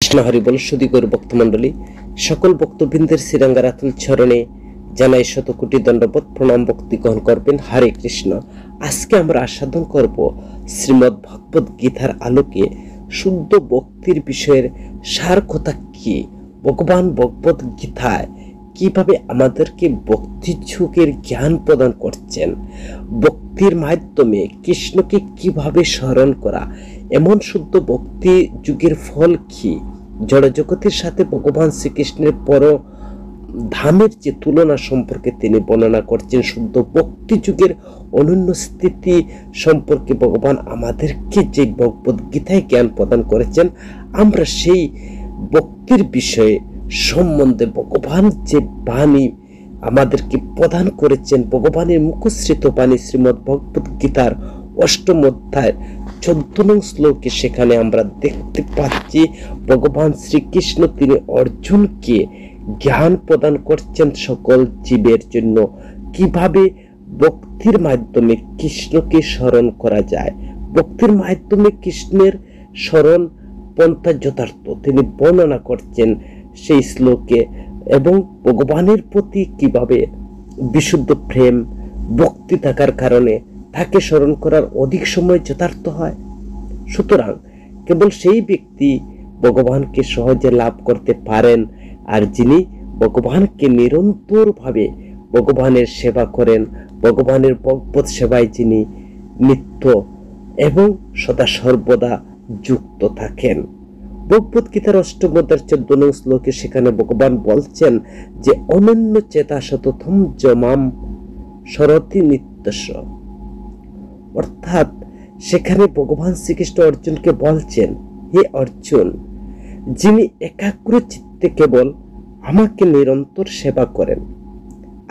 কৃষ্ণ হরি বল। সুধী গৌর ভক্তমণ্ডলী, সকল ভক্তবৃন্দের শ্রীরঙ্গারাতুল চরণে জানাই শতকোটি দণ্ডবত প্রণাম, ভক্তি গ্রহণ করবেন। হরে কৃষ্ণ। আজকে আমরা আস্বাদন করব শ্রীমদ্ ভগবত গীতার আলোকে শুদ্ধ ভক্তির বিষয়ের সার কথা কি, ভগবান ভগবত গীতায় কিভাবে আমাদেরকে ভক্তি যুগের জ্ঞান প্রদান করছেন, ভক্তির মাধ্যমে কৃষ্ণকে কিভাবে স্মরণ করা, এমন শুদ্ধ ভক্তি যুগের ফল কি, জড়জগতের সাথে ভগবান শ্রীকৃষ্ণের পর ধামের যে তুলনা সম্পর্কে তিনি বর্ণনা করছেন, শুদ্ধ ভক্তি যুগের অনন্য স্থিতি সম্পর্কে ভগবান আমাদেরকে যে ভগবত গীতায় জ্ঞান প্রদান করেছেন, আমরা সেই ভক্তির বিষয়ে সম্বন্ধে ভগবান যে বাণী আমাদেরকে প্রদান করেছেন, ভগবানের মুখশ্রিত বাণী শ্রীমদ্ ভগবত গীতার 8ম অধ্যায় 14 নং শ্লোকে সেখানে আমরা দেখতে পাচ্ছি ভগবান শ্রীকৃষ্ণ তিনি অর্জুনকে জ্ঞান প্রদান করছেন সকল জীবের জন্য, কিভাবে ভক্তির মাধ্যমে কৃষ্ণকে স্মরণ করা যায়, ভক্তির মাধ্যমে কৃষ্ণের স্মরণ পন্থা যথার্থ তিনি বর্ণনা করছেন সেই শ্লোকে, এবং ভগবানের প্রতি কিভাবে বিশুদ্ধ প্রেম ভক্তি থাকার কারণে তাকে স্মরণ করার অধিক সময় যথার্থ হয়। সুতরাং কেবল সেই ব্যক্তি ভগবানকে সহজে লাভ করতে পারেন, আর যিনি ভগবানকে নিরন্তরভাবে ভগবানের সেবা করেন, ভগবানের ভগবত সেবায় যিনি নিত্য এবং সদা সর্বদা যুক্ত থাকেন। ভগবত গীতার 8ম অধ্যায় 14 নং শ্লোকে সেখানে ভগবান বলছেন যে অনন্য চেতা সততম জমাম সরতি নিত্যস্য, অর্থাৎ সেখানে ভগবান শ্রীকৃষ্ণ অর্জুনকে বলছেন, হে অর্জুন, যিনি একাগ্র চিত্তে কেবল আমাকে নিরন্তর সেবা করেন,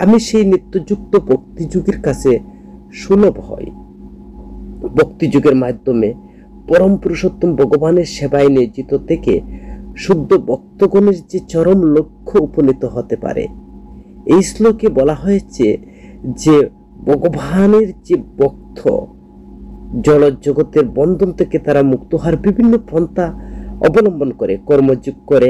আমি সেই নিত্যযুক্ত ভক্তি যুগের কাছে সুলভ হই। ভক্তি যুগের মাধ্যমে পরম পুরুষোত্তম ভগবানের সেবায় নিয়োজিত থেকে শুদ্ধ ভক্তগণের যে চরম লক্ষ্য উপনীত হতে পারে। এই শ্লোকে বলা হয়েছে যে ভগবানের যে ভক্ত জড় জগতের বন্ধন থেকে তারা মুক্ত হওয়ার বিভিন্ন পন্থা অবলম্বন করে, কর্মযোগ করে,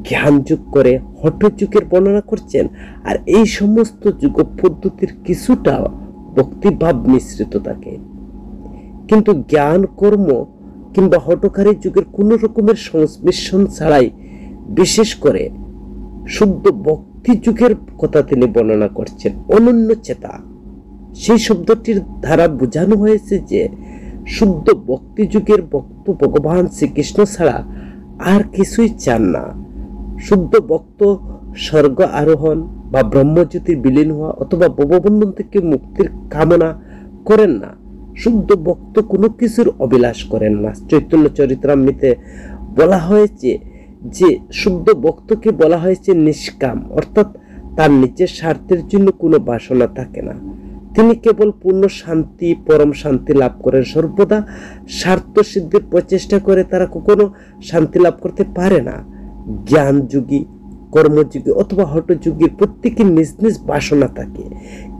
জ্ঞান যোগ করে, হঠ যুগের বর্ণনা করছেন। আর এই সমস্ত যুগ পদ্ধতির কিছুটা ভক্তিভাব মিশ্রিত থাকে, কিন্তু জ্ঞান কর্ম কিংবা হঠকারী যুগের কোন রকমের সংমিশ্রণ ছাড়াই বিশেষ করে শুদ্ধ ভক্তি যুগের কথা তিনি বর্ণনা করছেন। অনন্য চেতা, সেই শব্দটির দ্বারা বোঝানো হয়েছে যে শুদ্ধ ভক্তি যুগের ভক্ত ভগবান শ্রীকৃষ্ণ ছাড়া আর কিছুই চান না। শুদ্ধ ভক্ত স্বর্গ আরোহণ বা ব্রহ্মজ্যোতির বিলীন হওয়া অথবা ভববন্ধন থেকে মুক্তির কামনা করেন না। শুদ্ধ ভক্ত কোনো কিছুর অভিলাষ করেন না। চৈতন্য চরিতামৃতে বলা হয়েছে যে শুদ্ধ ভক্তকে বলা হয়েছে নিষ্কাম, অর্থাৎ তার নিজের স্বার্থের জন্য কোনো বাসনা থাকে না। তিনি কেবল পূর্ণ শান্তি, পরম শান্তি লাভ করেন। সর্বদা স্বার্থ সিদ্ধির প্রচেষ্টা করে তারা কখনো শান্তি লাভ করতে পারে না। জ্ঞান যুগী, কর্মযুগী অথবা হঠ যুগীর প্রত্যেকের নিজ নিজ বাসনা থাকে,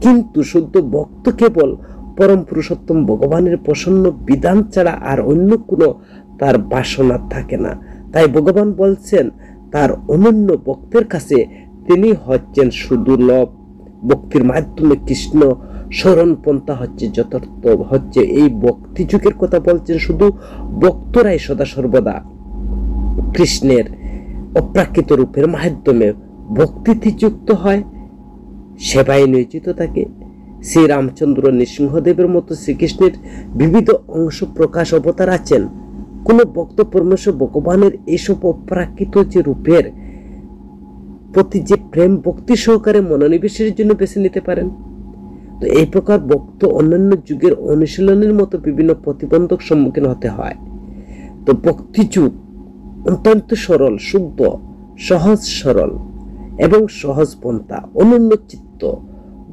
কিন্তু শুদ্ধ ভক্ত কেবল পরম পুরুষোত্তম ভগবানের প্রসন্ন বিধান ছাড়া আর অন্য কোনো তার বাসনা থাকে না। তাই ভগবান বলছেন তার অনন্য ভক্তের কাছে তিনি হচ্ছেন সুদুর্লভ। ভক্তির মাধ্যমে কৃষ্ণ স্মরণ পন্থা হচ্ছে যথার্থ, হচ্ছে এই ভক্তি যুগের কথা বলছেন। শুধু ভক্তরাই সদা সর্বদা কৃষ্ণের অপ্রাকৃত রূপের মাধ্যমে ভক্তিতে যুক্ত হয়, সেবায় নিয়োজিত থাকে। শ্রী রামচন্দ্র, নৃসিংহদেবের মতো শ্রীকৃষ্ণের বিবিধ অংশ প্রকাশ অবতার আছেন। কোন ভক্ত পরমেশ্বর ভগবানের এইসব অপ্রাকৃত যে রূপের প্রতি যে প্রেম ভক্তি সহকারে মনোনিবেশের জন্য বেছে নিতে পারেন। তো এই প্রকার ভক্ত অন্যান্য যুগের অনুশীলনের মতো বিভিন্ন প্রতিবন্ধক সম্মুখীন হতে হয়। তো ভক্তি যুগ অত্যন্ত সরল, শুদ্ধ, সহজ সরল এবং সহজ পন্থা। অনন্য চিত্ত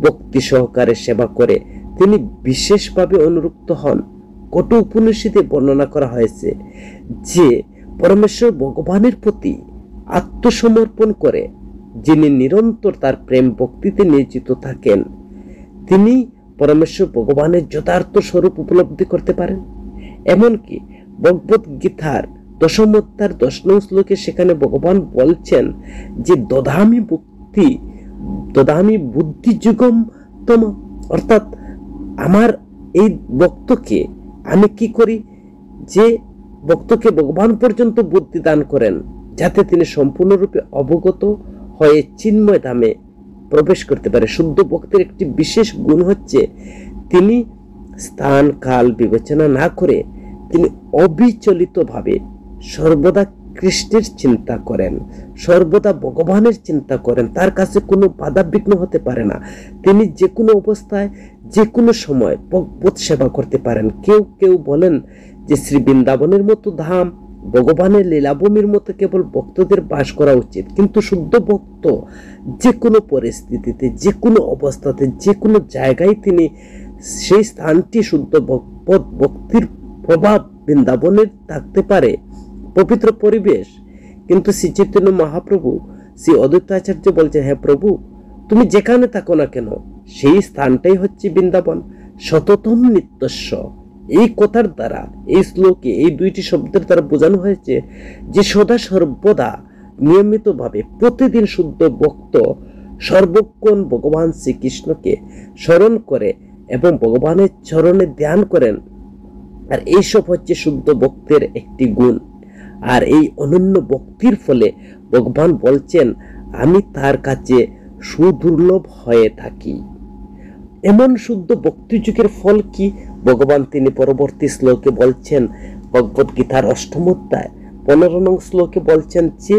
ভক্তি সহকারে সেবা করে তিনি বিশেষভাবে অনুরক্ত হন। কত উপনিষদে বর্ণনা করা হয়েছে যে পরমেশ্বর ভগবানের প্রতি আত্মসমর্পণ করে যিনি নিরন্তর তার প্রেম ভক্তিতে নিয়োজিত থাকেন, তিনি পরমেশ্বর ভগবানের যথার্থ স্বরূপ উপলব্ধি করতে পারেন। এমনকি ভগবত গীতার দশম অধ্যায়ের 10 নং শ্লোকে সেখানে ভগবান বলছেন যে দদামি বুদ্ধি যুগম তম, অর্থাৎ আমার এই ভক্তকে আমি কি করি, যে ভক্তকে ভগবান পর্যন্ত বুদ্ধি দান করেন, যাতে তিনি সম্পূর্ণরূপে অবগত হয়ে চিন্ময় ধামে প্রবেশ করতে পারে। শুদ্ধ ভক্তের একটি বিশেষ গুণ হচ্ছে তিনি স্থান কাল বিবেচনা না করে তিনি অবিচলিতভাবে সর্বদা কৃষ্ণের চিন্তা করেন, সর্বদা ভগবানের চিন্তা করেন। তার কাছে কোনো বাধা বিঘ্ন হতে পারে না। তিনি যে কোনো অবস্থায় যে কোনো সময় ভগবত সেবা করতে পারেন। কেউ কেউ বলেন যে শ্রী বৃন্দাবনের মতো ধাম, ভগবানের লীলাভূমির মতো কেবল ভক্তদের বাস করা উচিত, কিন্তু শুদ্ধ ভক্ত যে কোনো পরিস্থিতিতে, যে কোনো অবস্থাতে, যে কোনো জায়গায় তিনি সেই স্থানটি শুদ্ধ ভক্তির প্রভাব বৃন্দাবনের থাকতে পারে, পবিত্র পরিবেশ। কিন্তু শ্রী চৈতন্য মহাপ্রভু, শ্রী অদ্বৈত আচার্য বলছেন, হ্যাঁ প্রভু, তুমি যেখানে থাকো না কেন সেই স্থানটাই হচ্ছে বৃন্দাবন। সততম নিত্যস্ব, এই কথার দ্বারা, এই শ্লোকে এই দুইটি শব্দের দ্বারা বোঝানো হয়েছে যে সদা সর্বদা নিয়মিতভাবে প্রতিদিন শুদ্ধ ভক্ত সর্বক্ষণ ভগবান শ্রীকৃষ্ণকে স্মরণ করে এবং ভগবানের চরণে ধ্যান করেন। আর এইসব হচ্ছে শুদ্ধ ভক্তের একটি গুণ। আর এই অনন্য ভক্তির ফলে ভগবান বলছেন, আমি তার কাছে সুদুর্লভ হয়ে থাকি। এমন শুদ্ধ ভক্তি যুগের ফল কি ভগবান তিনি পরবর্তী শ্লোকে বলছেন, ভগবত গীতার 8ম অধ্যায় 15 নং শ্লোকে বলছেন যে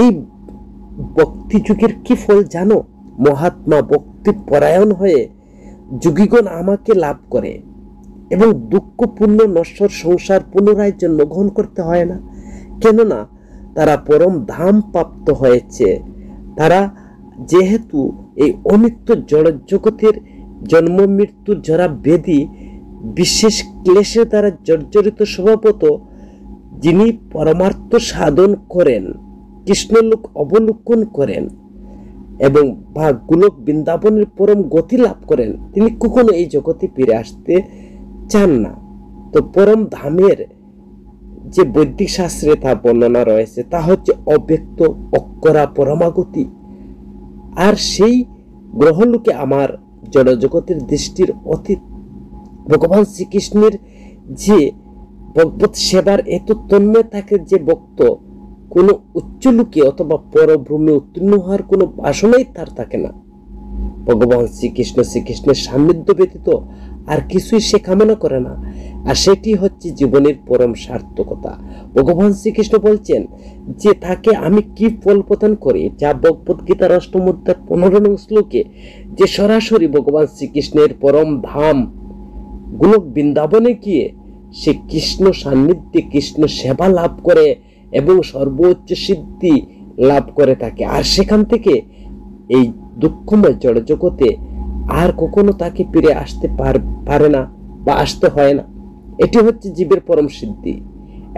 এই ভক্তি যুগের কি ফল জানো? মহাত্মা ভক্তি পরায়ণ হয়ে যোগীগণ আমাকে লাভ করে এবং দুঃখপূর্ণ নশ্বর সংসার পুনরায় জন্মগ্রহণ করতে হয় না, কেননা তারা পরম ধাম প্রাপ্ত হয়েছে। তারা যেহেতু এই অনিত্য জড় জগতের জন্ম মৃত্যুর যারা বেদী বিশেষ ক্লেশের দ্বারা জর্জরিত স্বভাবত, যিনি পরমার্থ সাধন করেন, কৃষ্ণলোক অবলোকন করেন এবং বা গোলক বৃন্দাবনের পরম গতি লাভ করেন, তিনি কখনো এই জগতে ফিরে আসতে চান না। তো পরম ধামের যে বৈদিক শাস্ত্রে তা বর্ণনা রয়েছে তা হচ্ছে অব্যক্ত অক্ষরা পরমাগতি। আর সেই গ্রহলোকে আমার জড়জগতের দৃষ্টির অতীত ভগবান শ্রীকৃষ্ণের যে ভগবত সেবার এত তন্ময় থাকে যে ভক্ত কোনো উচ্চলোকে অথবা পরভ্রমে উত্তীর্ণ হওয়ার কোনো বাসনাই তার থাকে না। ভগবান শ্রীকৃষ্ণের সান্নিধ্য ব্যতীত আর কিছুই সে কামনা করে না, আর সেটি হচ্ছে জীবনের পরম সার্থকতা। ভগবান শ্রীকৃষ্ণ বলছেন যে তাকে আমি কি ফল প্রদান করি, যা ভগবত গীতার 8ম অধ্যায় 15 নং শ্লোকে যে সরাসরি ভগবান শ্রীকৃষ্ণের পরম ধাম গোলক বৃন্দাবনে গিয়ে সে কৃষ্ণ সান্নিধ্যে কৃষ্ণ সেবা লাভ করে এবং সর্বোচ্চ সিদ্ধি লাভ করে থাকে। আর সেখান থেকে এই দুঃখময় জড় জগতে আর কখনো তাকে ফিরে আসতে পারে না বা আসতে হয় না। এটি হচ্ছে জীবের পরম সিদ্ধি।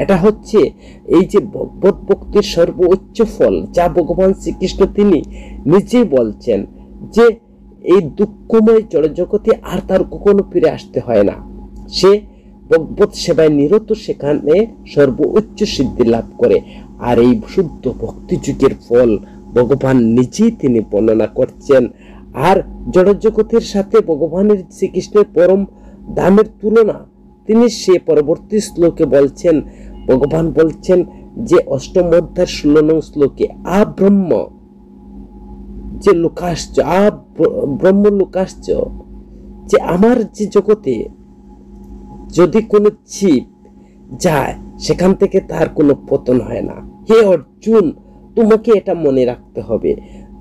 এটা হচ্ছে এই যে ভগবত ভক্তির সর্বোচ্চ ফল, যা ভগবান শ্রীকৃষ্ণ তিনি নিজেই বলছেন যে এই দুঃখময় জড় জগতে আর তার কখনো ফিরে আসতে হয় না। সে ভগবত সেবায় নিরত সেখানে সর্বোচ্চ সিদ্ধি লাভ করে। আর এই শুদ্ধ ভক্তি যুগের ফল ভগবান নিজেই তিনি বর্ণনা করছেন। আর জড়জগতের সাথে ভগবানের শ্রীকৃষ্ণের পরম ধামের তুলনা তিনি সে পরবর্তী শ্লোকে বলছেন। ভগবান বলছেন যে 8ম অধ্যায়ের 16 নং শ্লোকে আব্রহ্ম যে লোকাশ্চ, ব্রহ্ম লোকাশ্চ, যে আমার যে জগতে যদি কোনো জীব যায় সেখান থেকে তার কোনো পতন হয় না। হে অর্জুন, তোমাকে এটা মনে রাখতে হবে।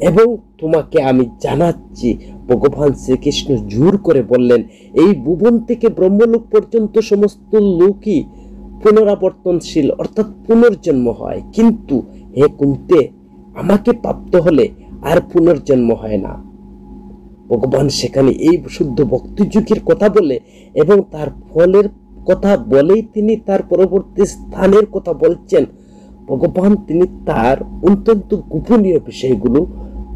এবং তোমাকে আমি জানাচ্ছি, ভগবান শ্রীকৃষ্ণ জোর করে বললেন, এই ভুবন থেকে ব্রহ্মলোক পর্যন্ত সমস্ত লোকই পুনরাবর্তনশীল, অর্থাৎ পুনর্জন্ম হয়। কিন্তু হে কুন্তে, আমাকে প্রাপ্ত হলে আর পুনর্জন্ম হয় না। ভগবান সেখানে এই শুদ্ধ ভক্তি যুগের কথা বলে এবং তার ফলের কথা বলেই তিনি তার পরবর্তী স্থানের কথা বলছেন। ভগবান তিনি তার অত্যন্ত গোপনীয় বিষয়গুলো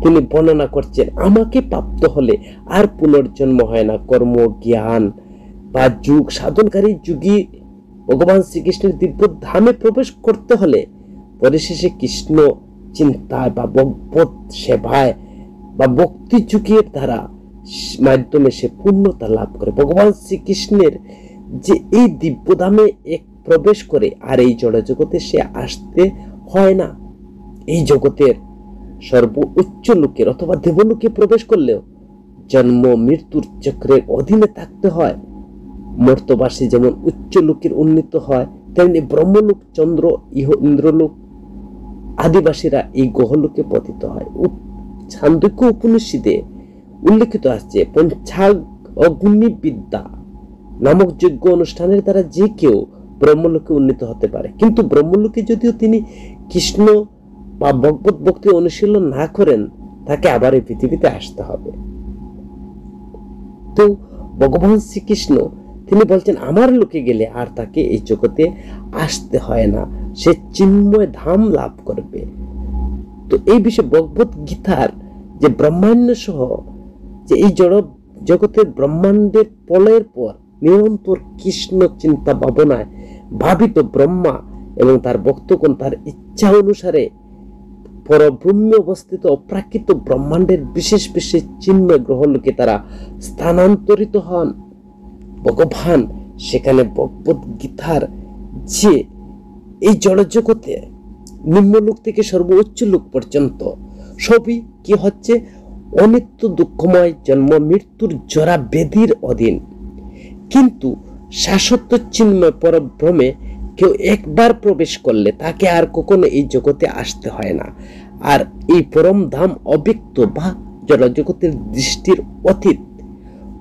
তিনি বর্ণনা করছেন। আমাকে প্রাপ্ত হলে আর পুনর্জন্ম হয় না। কর্ম জ্ঞান বা যুগ সাধনকারী যুগী ভগবান শ্রীকৃষ্ণের দিব্য ধামে প্রবেশ করতে হলে পরিশেষে কৃষ্ণ চিন্তায় বা ভগবত সেবায় বা ভক্তি যুগের দ্বারা মাধ্যমে সে পূর্ণতা লাভ করে। ভগবান শ্রীকৃষ্ণের যে এই দিব্যধামে এক প্রবেশ করে আর এই জড় জগতে সে আসতে হয় না। এই জগতের সর্বোচ্চ লোকের অথবা দেবলোকে প্রবেশ করলেও জন্ম মৃত্যুর চক্রের অধীনে থাকতে হয়। মর্তবাসী যেমন উচ্চ লোকের উন্নীত হয়, তেমনি ব্রহ্মলোক, চন্দ্র, ইন্দ্রলোক আদিবাসীরা এই গহলোকে পতিত হয়। ছান্দোক্য উপনিষদে উল্লেখিত আছে, পঞ্চাগ অগ্নি বিদ্যা নামক যজ্ঞ অনুষ্ঠানের দ্বারা যে কেউ ব্রহ্মলোকে উন্নীত হতে পারে। কিন্তু ব্রহ্মলোকে যদিও তিনি কৃষ্ণ বা ভগবত ভক্তি অনুশীলন না করেন, তাকে আবার এই পৃথিবীতে আসতে হবে। তো ভগবান শ্রীকৃষ্ণ তিনি বলছেন আমার লোকে গেলে আর তাকে এই জগতে আসতে হয় না, সে চিন্ময় ধাম লাভ করবে। তো এই বিষয়ে ভগবত গীতার যে ব্রহ্মাণ্ড সহ যে এই জড় জগতের ব্রহ্মাণ্ডের প্রলয়ের পর নিরন্তর কৃষ্ণ চিন্তা ভাবনায় ভাবিত ব্রহ্মা এবং তার ভক্তগণ তার ইচ্ছা অনুসারে পরব্রহ্মে অবস্থিত অপ্রাকৃত ব্রহ্মাণ্ডের বিশেষ বিশেষ চিন্ময় গ্রহলোকে তারা স্থানান্তরিত হন। ভগবান সেখানে ভগবত গীতার যে এই জড়জগতে নিম্নলোক থেকে সর্বোচ্চ লোক পর্যন্ত সবই কি হচ্ছে, অনিত্য দুঃখময় জন্ম মৃত্যুর জরা বেদির অধীন। কিন্তু শাশ্বত চিন্ময় পরব্রহ্মে কেউ একবার প্রবেশ করলে তাকে আর কখনো এই জগতে আসতে হয় না। আর এই পরম ধাম অব্যক্ত বা জড়জগতের দৃষ্টির অতীত,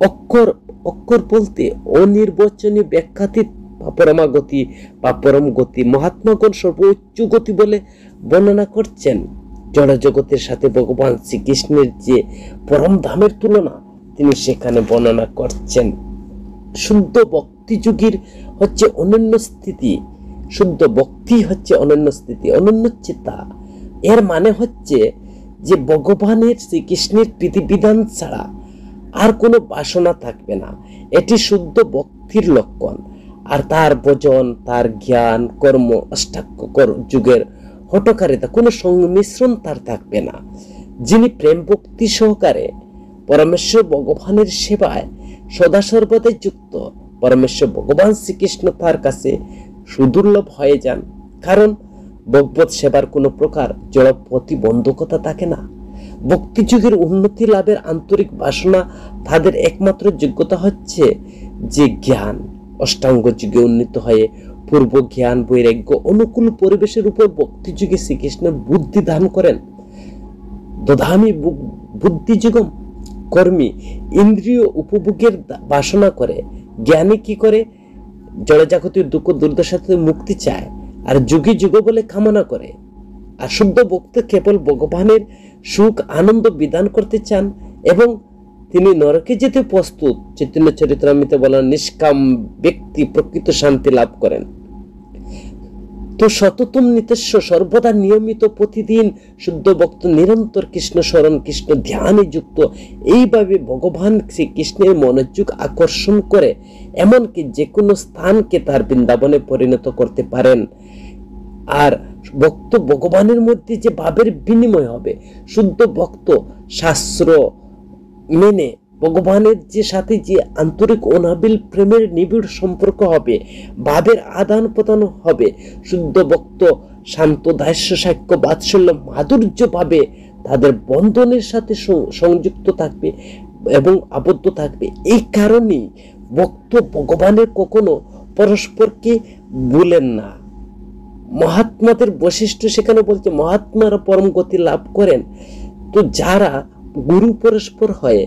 অক্ষর অক্ষর বলতে অনির্বচনীয় ব্যাখ্যাতীত বা পরমাগতি বা পরম গতি মহাত্মাগণ সর্বোচ্চ গতি বলে বর্ণনা করছেন। জড়জগতের সাথে ভগবান শ্রীকৃষ্ণের যে পরম ধামের তুলনা তিনি সেখানে বর্ণনা করছেন। শুদ্ধ ভক্তি যুগের হচ্ছে অনন্য স্থিতি, শুদ্ধ ভক্তি হচ্ছে অনন্য স্থিতি, অনন্য চিন্তা। এর মানে হচ্ছে যে ভগবানের শ্রীকৃষ্ণের বিধিবিধান ছাড়া আর কোনো বাসনা থাকবে না, এটি শুদ্ধ ভক্তির লক্ষণ। আর তার ভজন, তার জ্ঞান, কর্ম, অষ্টাঙ্গ যুগের হঠকারিতা কোনো সংমিশ্রণ তার থাকবে না। যিনি প্রেম ভক্তি সহকারে পরমেশ্বর ভগবানের সেবায় সদা সর্বদাই যুক্ত, পরমেশ্বর ভগবান শ্রীকৃষ্ণ তার কাছে সুদুর্লভ হয়ে যান। কারণ ভগবত সেবার কোনো প্রকার জড় প্রতিবন্ধকতা থাকে না। ভক্তি যুগের উন্নতি লাভের আন্তরিক বাসনা তাদের একমাত্র যোগ্যতা হচ্ছে যে জ্ঞান। অষ্টাঙ্গ যুগে উন্নীত হয়ে পূর্ব জ্ঞান বৈরাগ্য অনুকূল পরিবেশের উপর ভক্তি যুগে শ্রীকৃষ্ণ বুদ্ধি দান করেন। দধামি বুদ্ধিযুগম কর্মী ইন্দ্রিয় উপভোগের বাসনা করে, জ্ঞানী কি করে, জড়জাগতিক দুঃখ দুর্দশা থেকে মুক্তি চায় আর যুগে যুগ বলে কামনা করে। আর শুদ্ধ ভক্ত কেবল ভগবানের সুখ আনন্দ বিধান করতে চান এবং তিনি নরকে যেতে প্রস্তুত। চৈতন্য চরিতামৃতে বলেন নিষ্কাম ব্যক্তি প্রকৃত শান্তি লাভ করেন। তো সততম নিতেশ্ব সর্বদা নিয়মিত প্রতিদিন শুদ্ধ ভক্ত নিরন্তর কৃষ্ণ স্মরণ কৃষ্ণ ধ্যানে যুক্ত এইভাবে ভগবান শ্রীকৃষ্ণের মনোযোগ আকর্ষণ করে এমনকি যে কোনো স্থানকে তার বৃন্দাবনে পরিণত করতে পারেন। আর ভক্ত ভগবানের মধ্যে যে ভাবের বিনিময় হবে, শুদ্ধ ভক্ত শাস্ত্র মেনে ভগবানের যে সাথে যে আন্তরিক অনাবিল প্রেমের নিবিড় সম্পর্ক হবে, ভাবের আদান প্রদান হবে, শুদ্ধ ভক্ত শান্ত দাস্য সাক্ষ্য বাৎসল্য মাধুর্য ভাবে তাদের বন্ধনের সাথে সংযুক্ত থাকবে এবং আবদ্ধ থাকবে। এই কারণেই ভক্ত ভগবানের কখনো পরস্পরকে ভুলেন না। মহাত্মাদের বৈশিষ্ট্য সেখানে বলছে মহাত্মারা পরম গতি লাভ করেন। তো যারা গুরু পরস্পর হয়ে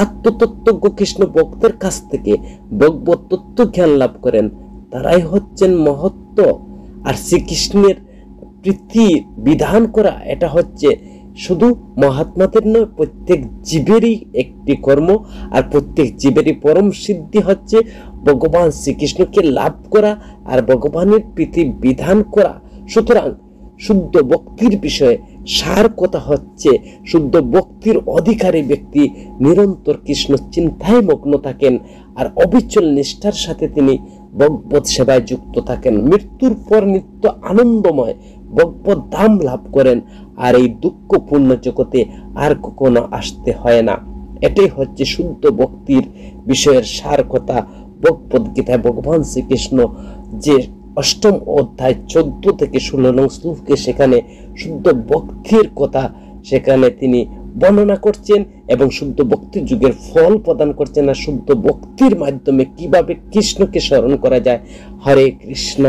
আত্মতত্ত্বজ্ঞ কৃষ্ণ ভক্তের কাছ থেকে ভগবত তত্ত্ব জ্ঞান লাভ করেন তারাই হচ্ছেন মহত্ব। আর শ্রীকৃষ্ণের প্রীতি বিধান করা এটা হচ্ছে শুধু মহাত্মাদের নয়, প্রত্যেক জীবেরই একটি কর্ম। আর প্রত্যেক জীবেরই পরম সিদ্ধি হচ্ছে ভগবান শ্রীকৃষ্ণকে লাভ করা আর ভগবানের প্রীতি বিধান করা। সুতরাং শুদ্ধ ভক্তির বিষয়ে সার কথা হচ্ছে শুদ্ধ ভক্তির অধিকারী ব্যক্তি নিরন্তর কৃষ্ণ চিন্তায় মগ্ন থাকেন আর অবিচল নিষ্ঠার সাথে তিনি ভগবত সেবায় যুক্ত থাকেন, মৃত্যুর পর নিত্য আনন্দময় ভগবত ধাম লাভ করেন, আর এই দুঃখপূর্ণ জগতে আর কখনো আসতে হয় না। এটাই হচ্ছে শুদ্ধ ভক্তির বিষয়ের সার কথা। ভগবত গীতায় ভগবান শ্রীকৃষ্ণ যে 8ম অধ্যায় 14 থেকে 16 নং শ্লোকে সেখানে শুদ্ধ ভক্তির কথা সেখানে তিনি বর্ণনা করছেন এবং শুদ্ধ ভক্তির যুগের ফল প্রদান করছেন, আর শুদ্ধ ভক্তির মাধ্যমে কিভাবে কৃষ্ণকে স্মরণ করা যায়। হরে কৃষ্ণ